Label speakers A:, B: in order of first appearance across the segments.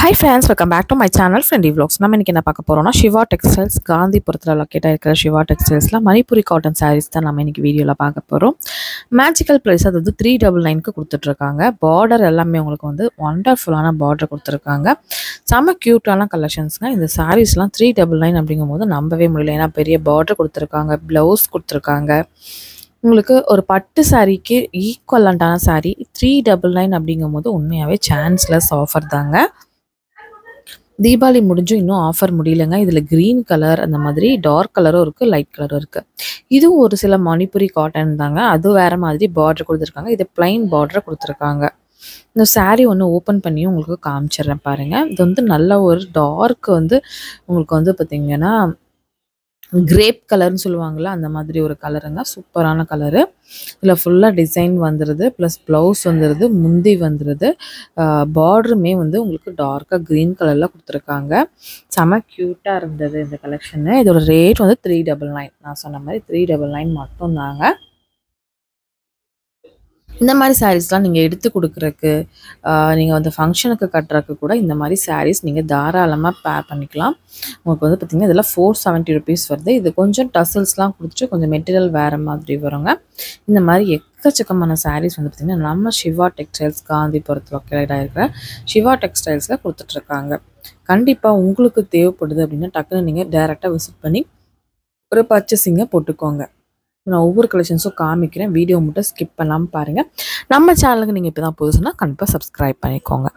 A: Hi friends, welcome back to my channel Friendly Vlogs. நம்ம இன்னைக்கு என்ன பார்க்க போறோம்னா சிவா டெக்ஸ்டைல்ஸ் காந்திபுரத்தில் லொக்கேட் ஆயிருக்கிற சிவா டெக்ஸ்டைல்ஸ்ல மணிப்புரி காட்டன் சாரீஸ் தான் நம்ம இன்னைக்கு வீடியோவில் பார்க்க போகிறோம். மேஜிக்கல் ப்ரைஸ் அதாவது 399க்கு கொடுத்துட்ருக்காங்க. பார்டர் எல்லாமே உங்களுக்கு வந்து ஒண்டர்ஃபுல்லான பார்டர் கொடுத்துருக்காங்க. செம்ம க்யூட்டான கலெக்ஷன்ஸ்ங்க. இந்த சாரீஸ்லாம் 399 அப்படிங்கும்போது நம்பவே முடியல. ஏன்னா பெரிய பார்டர் கொடுத்துருக்காங்க, ப்ளவுஸ் கொடுத்துருக்காங்க. உங்களுக்கு ஒரு பட்டு சாரீக்கு ஈக்குவலண்டான சாரீ 399 அப்படிங்கும்போது உண்மையாகவே சான்ஸ்லெஸ் ஆஃபர் தாங்க. தீபாவளி முடிஞ்சும் இன்னும் ஆஃபர் முடியலங்க. இதில் க்ரீன் கலர் அந்த மாதிரி டார்க் கலரும் இருக்குது, லைட் கலரும் இருக்குது. இதுவும் ஒரு சில மணிப்புரி காட்டன் தாங்க. அது வேறு மாதிரி பார்டர் கொடுத்துருக்காங்க. இது பிளைன் பார்டர் கொடுத்துருக்காங்க. இந்த சாரீ ஒன்று ஓப்பன் பண்ணியும் உங்களுக்கு காமிச்சிடுறேன் பாருங்கள். இது வந்து நல்ல ஒரு டார்க் வந்து உங்களுக்கு வந்து பார்த்திங்கன்னா கிரேப் கலர்னு சொல்லுவாங்கள்ல, அந்த மாதிரி ஒரு கலருங்க. சூப்பரான கலரு. இதில் ஃபுல்லாக டிசைன் வந்துடுது, ப்ளஸ் ப்ளவுஸ் வந்துடுது, முந்தி வந்துடுது. பார்டருமே வந்து உங்களுக்கு டார்க்காக க்ரீன் கலரில் கொடுத்துருக்காங்க. செம க்யூட்டாக இருந்தது இந்த கலெக்ஷனு. இதோட ரேட் வந்து 399. நான் சொன்ன மாதிரி 399 மட்டும்தாங்க. இந்த மாதிரி சாரீஸ்லாம் நீங்கள் எடுத்து கொடுக்குறக்கு, நீங்கள் வந்து ஃபங்க்ஷனுக்கு கட்டுறக்கு கூட இந்த மாதிரி சாரீஸ் நீங்கள் தாராளமாக பேர் பண்ணிக்கலாம். உங்களுக்கு வந்து பார்த்திங்கன்னா இதெல்லாம் 470 ருபீஸ் வருது. இது கொஞ்சம் டசல்ஸ்லாம் கொடுத்துட்டு கொஞ்சம் மெட்டீரியல் வேறு மாதிரி வருங்க. இந்த மாதிரி எக்கச்சக்கமான சாரீஸ் வந்து பார்த்திங்கன்னா நம்ம சிவா டெக்ஸ்டைல்ஸ் காந்திபுரத்தில் லொக்கேட் ஆகிருக்கிற சிவா டெக்ஸ்டைல்ஸில் கொடுத்துட்ருக்காங்க. கண்டிப்பாக உங்களுக்கு தேவைப்படுது அப்படின்னா டக்குன்னு நீங்கள் டேரெக்டாக விசிட் பண்ணி ஒரு பர்ச்சேசிங்கை போட்டுக்கோங்க. நான் ஒவ்வொரு கலெக்ஷன்ஸும் காமிக்கிறேன். வீடியோ மட்டும் ஸ்கிப் பண்ணாமல் பாருங்கள். நம்ம சேனலுக்கு நீங்கள் இப்போ தான் புதுசுன்னா கண்டிப்பாக சப்ஸ்கிரைப் பண்ணிக்கோங்க.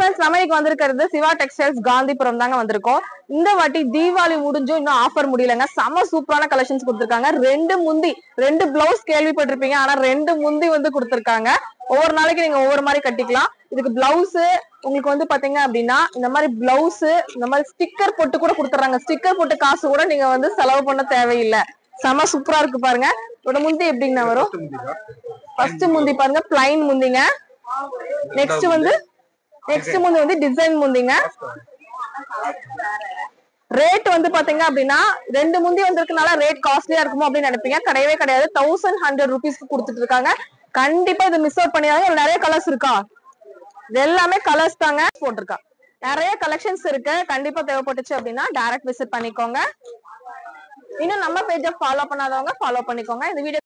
B: ஃப்ரெண்ட்ஸ், நம்ம இன்னைக்கு வந்திருக்கிறது சிவா டெக்ஸ்டைல்ஸ் காந்திபுரம் தாங்க வந்திருக்கோம். இந்த வாட்டி தீபாவளி முடிஞ்சும் இன்னும் ஆஃபர் முடியலங்க. செம சூப்பரான கலெக்ஷன்ஸ் கொடுத்திருக்காங்க. 2 பிளவுஸ் கேள்விப்பட்டிருப்பீங்க, ஆனா 2 முந்தி வந்து கொடுத்திருக்காங்க. ஒவ்வொரு நாளைக்கு நீங்க ஒவ்வொரு மாதிரி கட்டிக்கலாம். இதுக்கு பிளவுஸ் உங்களுக்கு வந்து பாத்தீங்க அப்படின்னா இந்த மாதிரி பிளவுஸ் இந்த மாதிரி ஸ்டிக்கர் போட்டு கூட கொடுத்துறாங்க. ஸ்டிக்கர் போட்டு காசு கூட நீங்க வந்து செலவு பண்ண தேவையில்லை. செம சூப்பரா இருக்கு பாருங்க. இதோட முந்தி எப்படின்னா வரும், ஃபர்ஸ்ட் முந்தி பாருங்க பிளைன் முந்திங்க. நெக்ஸ்ட் முந்தி வந்து டிசைன் முந்திங்க. ரேட் வந்து பாத்தீங்க அப்படின்னா 2 முந்தி வந்திருக்கனால ரேட் காஸ்ட்லியா இருக்குமோ அப்படின்னு நினைப்பீங்க. கிடையவே கிடையாது. 1100 rupeesக்கு கொடுத்துட்டு இருக்காங்க. கண்டிப்பா இது மிஸ் அவுட் பண்ணியாங்க. நிறைய கலர்ஸ் இருக்கா, இது எல்லாமே கலர்ஸ் தாங்க போட்டிருக்கா. நிறைய கலெக்ஷன்ஸ் இருக்கு. கண்டிப்பா தேவைப்பட்டுச்சு அப்படின்னா டைரக்ட் விசிட் பண்ணிக்கோங்க. இன்னும் நம்ம பேஜை ஃபாலோ பண்ணாதவங்க ஃபாலோ பண்ணிக்கோங்க. இந்த வீடியோ